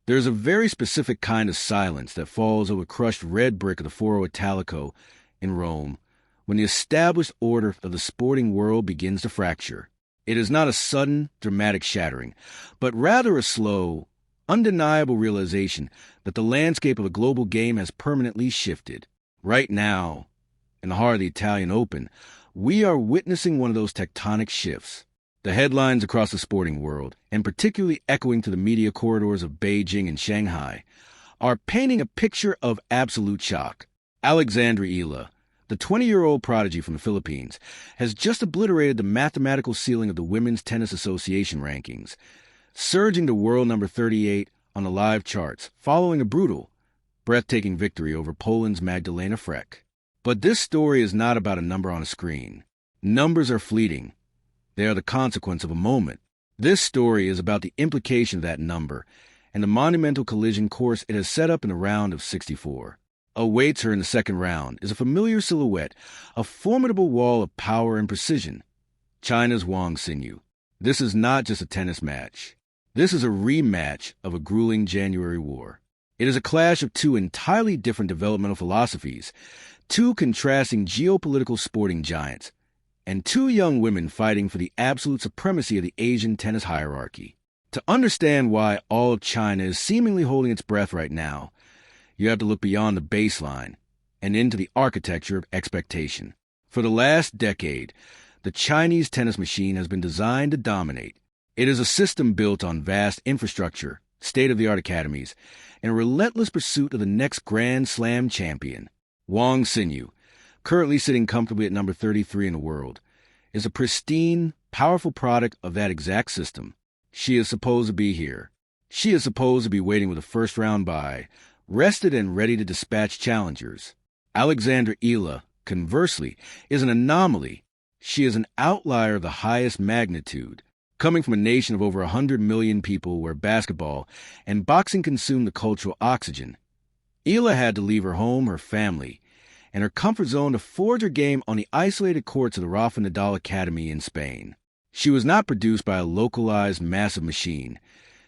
There's a very specific kind of silence that falls over the crushed red brick of the Foro Italico in Rome when the established order of the sporting world begins to fracture. It is not a sudden, dramatic shattering, but rather a slow, undeniable realization that the landscape of a global game has permanently shifted. Right now, in the heart of the Italian Open, we are witnessing one of those tectonic shifts. The headlines across the sporting world, and particularly echoing to the media corridors of Beijing and Shanghai, are painting a picture of absolute shock. Alexandra Eala, the 20-year-old prodigy from the Philippines, has just obliterated the mathematical ceiling of the Women's Tennis Association rankings, surging to world number 38 on the live charts, following a brutal, breathtaking victory over Poland's Magdalena Frech. But this story is not about a number on a screen. Numbers are fleeting. They are the consequence of a moment. This story is about the implication of that number and the monumental collision course it has set up in the round of 64. Awaits her in the second round is a familiar silhouette, a formidable wall of power and precision. China's Wang Xinyu. This is not just a tennis match. This is a rematch of a grueling January war. It is a clash of two entirely different developmental philosophies, two contrasting geopolitical sporting giants, and two young women fighting for the absolute supremacy of the Asian tennis hierarchy. To understand why all of China is seemingly holding its breath right now, you have to look beyond the baseline and into the architecture of expectation. For the last decade, the Chinese tennis machine has been designed to dominate. It is a system built on vast infrastructure, state-of-the-art academies, and a relentless pursuit of the next Grand Slam champion. Wang Xinyu, currently sitting comfortably at number 33 in the world, is a pristine, powerful product of that exact system. She is supposed to be here. She is supposed to be waiting with a first-round bye, rested and ready to dispatch challengers. Alexandra Eala, conversely, is an anomaly. She is an outlier of the highest magnitude, coming from a nation of over 100 million people where basketball and boxing consume the cultural oxygen. Eala had to leave her home, her family, and her comfort zone to forge her game on the isolated courts of the Rafa Nadal Academy in Spain. She was not produced by a localized, massive machine.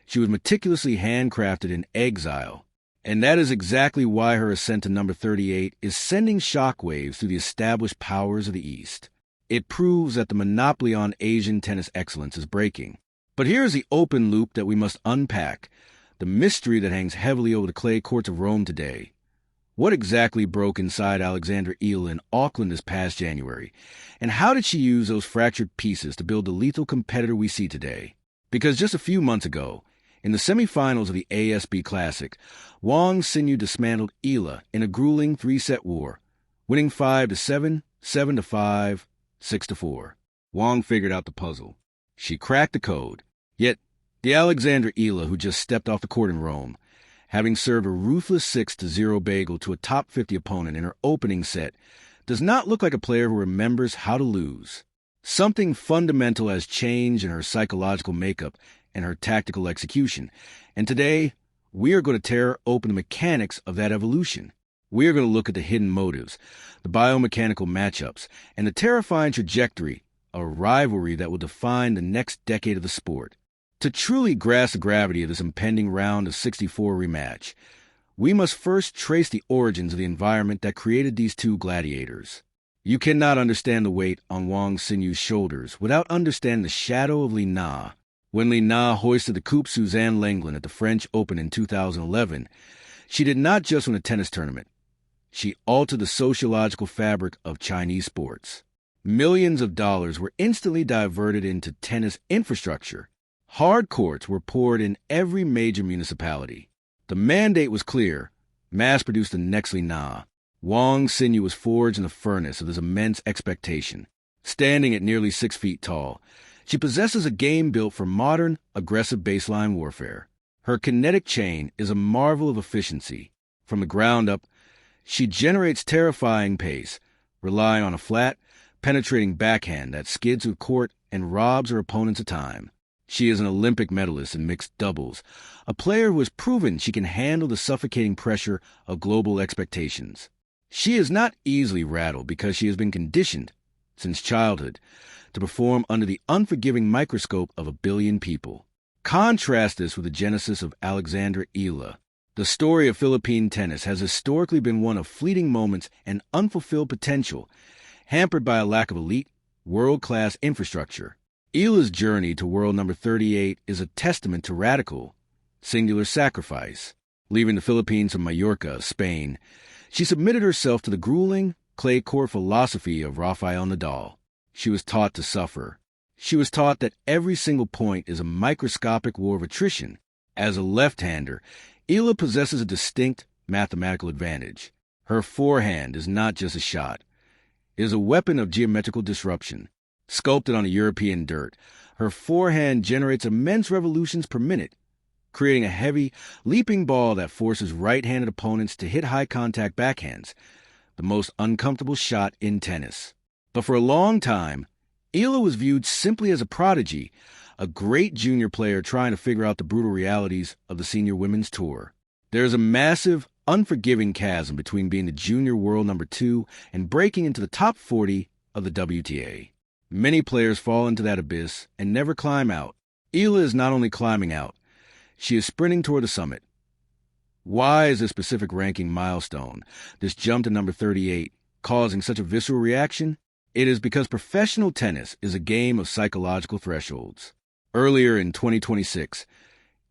She was meticulously handcrafted in exile, and that is exactly why her ascent to number 38 is sending shockwaves through the established powers of the East. It proves that the monopoly on Asian tennis excellence is breaking. But here is the open loop that we must unpack, the mystery that hangs heavily over the clay courts of Rome today. What exactly broke inside Alexandra Eala in Auckland this past January, and how did she use those fractured pieces to build the lethal competitor we see today? Because just a few months ago, in the semifinals of the ASB Classic, Wang Xinyu dismantled Eala in a grueling three-set war, winning 5-7, 7-5, 6-4. Wang figured out the puzzle. She cracked the code. Yet, the Alexandra Eala who just stepped off the court in Rome, having served a ruthless 6-0 bagel to a top 50 opponent in her opening set, does not look like a player who remembers how to lose. Something fundamental has changed in her psychological makeup and her tactical execution, and today, we are going to tear open the mechanics of that evolution. We are going to look at the hidden motives, the biomechanical matchups, and the terrifying trajectory of a rivalry that will define the next decade of the sport. To truly grasp the gravity of this impending round of 64 rematch, we must first trace the origins of the environment that created these two gladiators. You cannot understand the weight on Wang Xinyu's shoulders without understanding the shadow of Li Na. When Li Na hoisted the Coupe Suzanne Lenglen at the French Open in 2011, she did not just win a tennis tournament. She altered the sociological fabric of Chinese sports. Millions of dollars were instantly diverted into tennis infrastructure. Hard courts were poured in every major municipality. The mandate was clear: mass-produce the next Li Na. Wang Xinyu was forged in the furnace of this immense expectation. Standing at nearly 6 feet tall, she possesses a game built for modern, aggressive baseline warfare. Her kinetic chain is a marvel of efficiency. From the ground up, she generates terrifying pace, relying on a flat, penetrating backhand that skids through court and robs her opponents of time. She is an Olympic medalist in mixed doubles, a player who has proven she can handle the suffocating pressure of global expectations. She is not easily rattled because she has been conditioned, since childhood, to perform under the unforgiving microscope of a billion people. Contrast this with the genesis of Alexandra Eala. The story of Philippine tennis has historically been one of fleeting moments and unfulfilled potential, hampered by a lack of elite, world-class infrastructure. Eala's journey to world number 38 is a testament to radical, singular sacrifice. Leaving the Philippines from Mallorca, Spain, she submitted herself to the grueling, clay court philosophy of Rafael Nadal. She was taught to suffer. She was taught that every single point is a microscopic war of attrition. As a left-hander, Eala possesses a distinct mathematical advantage. Her forehand is not just a shot. It is a weapon of geometrical disruption. Sculpted on a European dirt, her forehand generates immense revolutions per minute, creating a heavy, leaping ball that forces right-handed opponents to hit high-contact backhands, the most uncomfortable shot in tennis. But for a long time, Eala was viewed simply as a prodigy, a great junior player trying to figure out the brutal realities of the senior women's tour. There is a massive, unforgiving chasm between being the junior world number 2 and breaking into the top 40 of the WTA. Many players fall into that abyss and never climb out. Eala is not only climbing out, she is sprinting toward the summit. Why is this specific ranking milestone, this jump to number 38, causing such a visceral reaction? It is because professional tennis is a game of psychological thresholds. Earlier in 2026,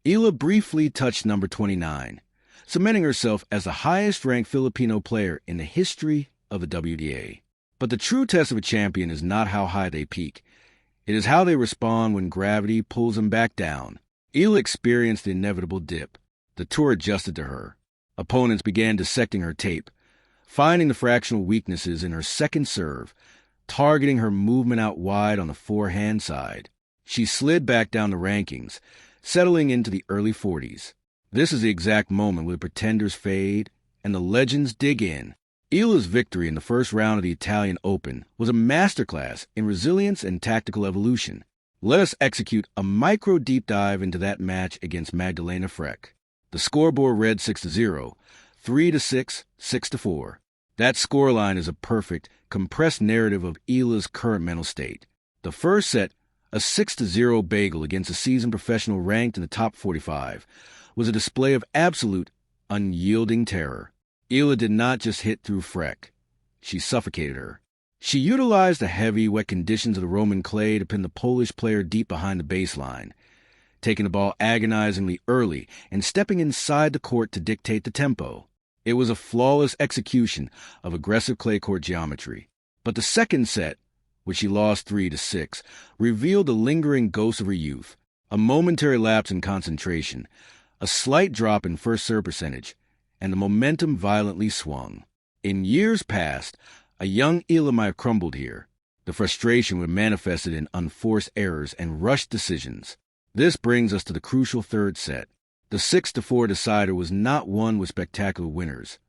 Eala briefly touched number 29, cementing herself as the highest-ranked Filipino player in the history of the WTA. But the true test of a champion is not how high they peak. It is how they respond when gravity pulls them back down. Eala experienced the inevitable dip. The tour adjusted to her. Opponents began dissecting her tape, finding the fractional weaknesses in her second serve, targeting her movement out wide on the forehand side. She slid back down the rankings, settling into the early 40s. This is the exact moment where the pretenders fade and the legends dig in. Eala's victory in the first round of the Italian Open was a masterclass in resilience and tactical evolution. Let us execute a micro deep dive into that match against Magdalena Frech. The scoreboard read 6-0, 3-6, 6-4. That scoreline is a perfect, compressed narrative of Eala's current mental state. The first set, a 6-0 bagel against a seasoned professional ranked in the top 45, was a display of absolute, unyielding terror. Eala did not just hit through Frech. She suffocated her. She utilized the heavy, wet conditions of the Roman clay to pin the Polish player deep behind the baseline, taking the ball agonizingly early and stepping inside the court to dictate the tempo. It was a flawless execution of aggressive clay court geometry. But the second set, which she lost 3-6, revealed the lingering ghost of her youth, a momentary lapse in concentration, a slight drop in first serve percentage, and the momentum violently swung. In years past, a young Eala might have crumbled here. The frustration would have manifested in unforced errors and rushed decisions. This brings us to the crucial third set. The 6-4 decider was not won with spectacular winners.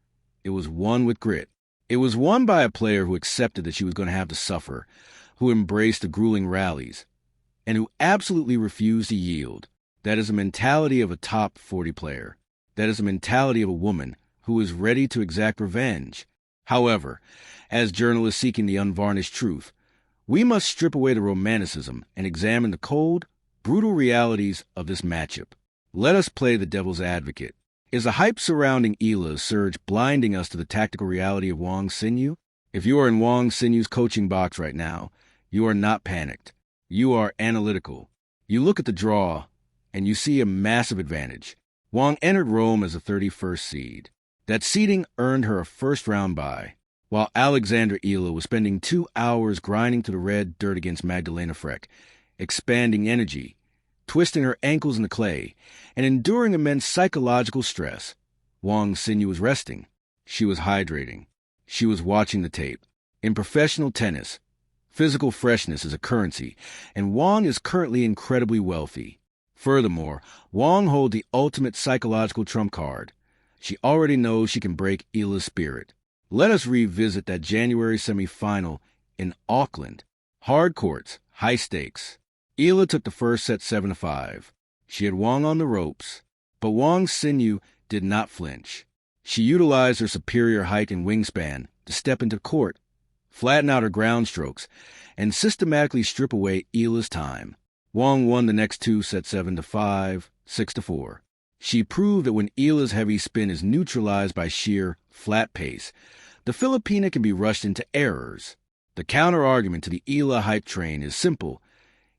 It was won with grit. It was won by a player who accepted that she was going to have to suffer, who embraced the grueling rallies, and who absolutely refused to yield. That is the mentality of a top 40 player. That is the mentality of a woman who is ready to exact revenge. However, as journalists seeking the unvarnished truth, we must strip away the romanticism and examine the cold, brutal realities of this matchup. Let us play the devil's advocate. Is the hype surrounding Eala's surge blinding us to the tactical reality of Wang Xinyu? If you are in Wang Xinyu's coaching box right now, you are not panicked. You are analytical. You look at the draw, and you see a massive advantage. Wang entered Rome as a 31st seed. That seeding earned her a first-round bye, while Alexandra Eala was spending 2 hours grinding to the red dirt against Magdalena Frech, expanding energy, twisting her ankles in the clay, and enduring immense psychological stress. Wang Xinyu was resting. She was hydrating. She was watching the tape. In professional tennis, physical freshness is a currency, and Wang is currently incredibly wealthy. Furthermore, Wang holds the ultimate psychological trump card. She already knows she can break Eala's spirit. Let us revisit that January semifinal in Auckland. Hard courts, high stakes. Eala took the first set 7-5. She had Wang on the ropes, but Wang Xinyu did not flinch. She utilized her superior height and wingspan to step into court, flatten out her ground strokes, and systematically strip away Eala's time. Wang won the next two sets 7-5, 6-4. She proved that when Eala's heavy spin is neutralized by sheer, flat pace, the Filipina can be rushed into errors. The counter-argument to the Eala hype train is simple.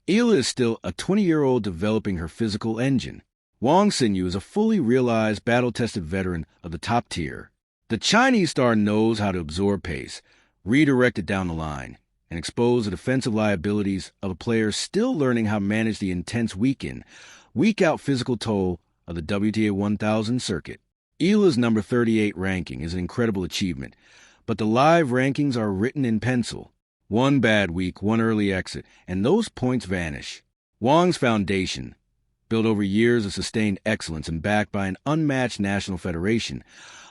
Eala is still a 20-year-old developing her physical engine. Wang Xinyu is a fully realized, battle-tested veteran of the top tier. The Chinese star knows how to absorb pace, redirect it down the line, and expose the defensive liabilities of a player still learning how to manage the intense week-in, week-out physical toll of the WTA 1000 circuit. Eala's number 38 ranking is an incredible achievement, but the live rankings are written in pencil. One bad week, one early exit, and those points vanish. Wang's foundation, built over years of sustained excellence and backed by an unmatched national federation,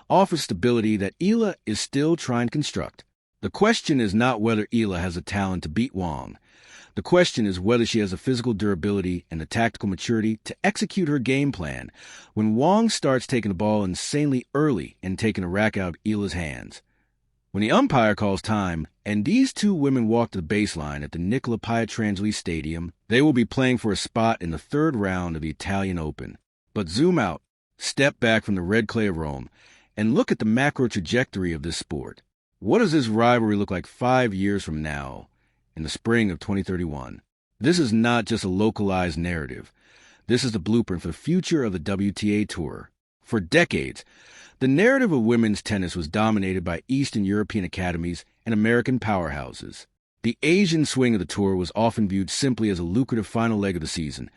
offers stability that Eala is still trying to construct. The question is not whether Eala has the talent to beat Wang. The question is whether she has the physical durability and the tactical maturity to execute her game plan when Wang starts taking the ball insanely early and taking a rack out of Eala's hands. When the umpire calls time and these two women walk to the baseline at the Nicola Pietrangeli Stadium, they will be playing for a spot in the third round of the Italian Open. But zoom out, step back from the red clay of Rome, and look at the macro trajectory of this sport. What does this rivalry look like 5 years from now, in the spring of 2031? This is not just a localized narrative. This is the blueprint for the future of the WTA Tour. For decades, the narrative of women's tennis was dominated by Eastern European academies and American powerhouses. The Asian swing of the tour was often viewed simply as a lucrative final leg of the season,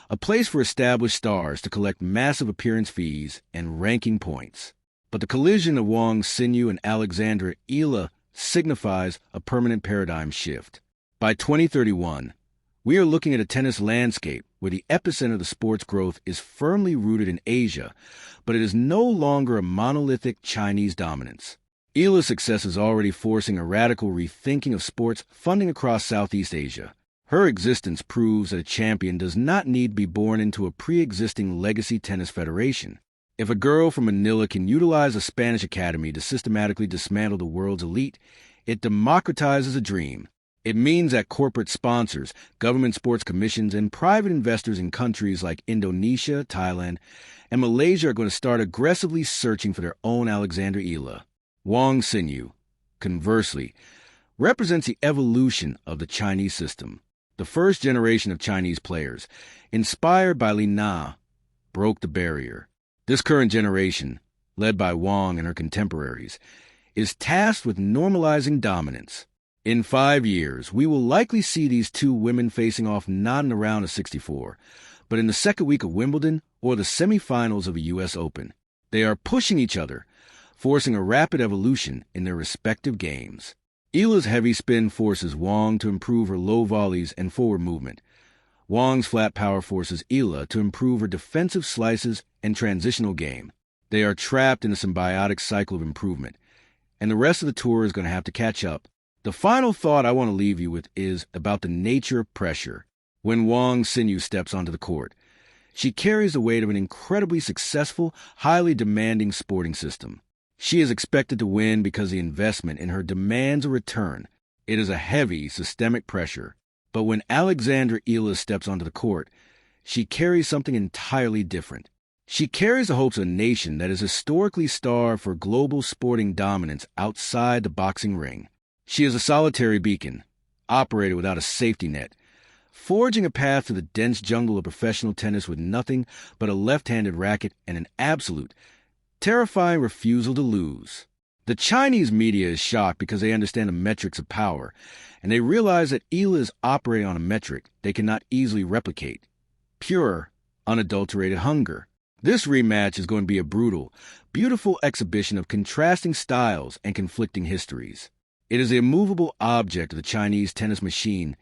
a place for established stars to collect massive appearance fees and ranking points. But the collision of Wang Xinyu and Alexandra Eala signifies a permanent paradigm shift. By 2031, we are looking at a tennis landscape where the epicenter of the sport's growth is firmly rooted in Asia, but it is no longer a monolithic Chinese dominance. Eala's success is already forcing a radical rethinking of sports funding across Southeast Asia. Her existence proves that a champion does not need to be born into a pre-existing legacy tennis federation. If a girl from Manila can utilize a Spanish academy to systematically dismantle the world's elite, it democratizes a dream. It means that corporate sponsors, government sports commissions, and private investors in countries like Indonesia, Thailand, and Malaysia are going to start aggressively searching for their own Alexandra Eala. Wang Xinyu, conversely, represents the evolution of the Chinese system. The first generation of Chinese players, inspired by Li Na, broke the barrier. This current generation, led by Wang and her contemporaries, is tasked with normalizing dominance. In 5 years, we will likely see these two women facing off not in the round of 64, but in the second week of Wimbledon or the semifinals of the U.S. Open. They are pushing each other, forcing a rapid evolution in their respective games. Eala's heavy spin forces Wang to improve her low volleys and forward movement. Wang's flat power forces Eala to improve her defensive slices and transitional game. They are trapped in a symbiotic cycle of improvement, and the rest of the tour is going to have to catch up. The final thought I want to leave you with is about the nature of pressure. When Wang Xinyu steps onto the court, she carries the weight of an incredibly successful, highly demanding sporting system. She is expected to win because the investment in her demands a return. It is a heavy, systemic pressure. But when Alexandra Eala steps onto the court, she carries something entirely different. She carries the hopes of a nation that is historically starved for global sporting dominance outside the boxing ring. She is a solitary beacon, operated without a safety net, forging a path to the dense jungle of professional tennis with nothing but a left-handed racket and an absolute, terrifying refusal to lose. The Chinese media is shocked because they understand the metrics of power, and they realize that Eala is operating on a metric they cannot easily replicate: pure, unadulterated hunger. This rematch is going to be a brutal, beautiful exhibition of contrasting styles and conflicting histories. It is the immovable object of the Chinese tennis machine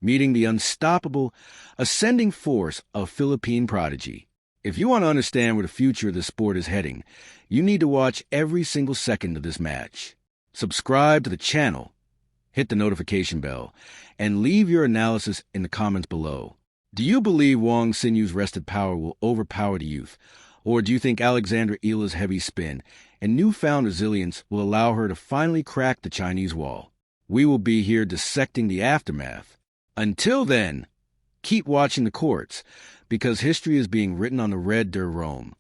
meeting the unstoppable, ascending force of Philippine prodigy. If you want to understand where the future of this sport is heading, you need to watch every single second of this match. Subscribe to the channel, hit the notification bell, and leave your analysis in the comments below. Do you believe Wang Xinyu's wrested power will overpower the youth? Or do you think Alexandra Eala's heavy spin and newfound resilience will allow her to finally crack the Chinese wall? We will be here dissecting the aftermath. Until then, Keep watching the courts, because history is being written on the red der Rome.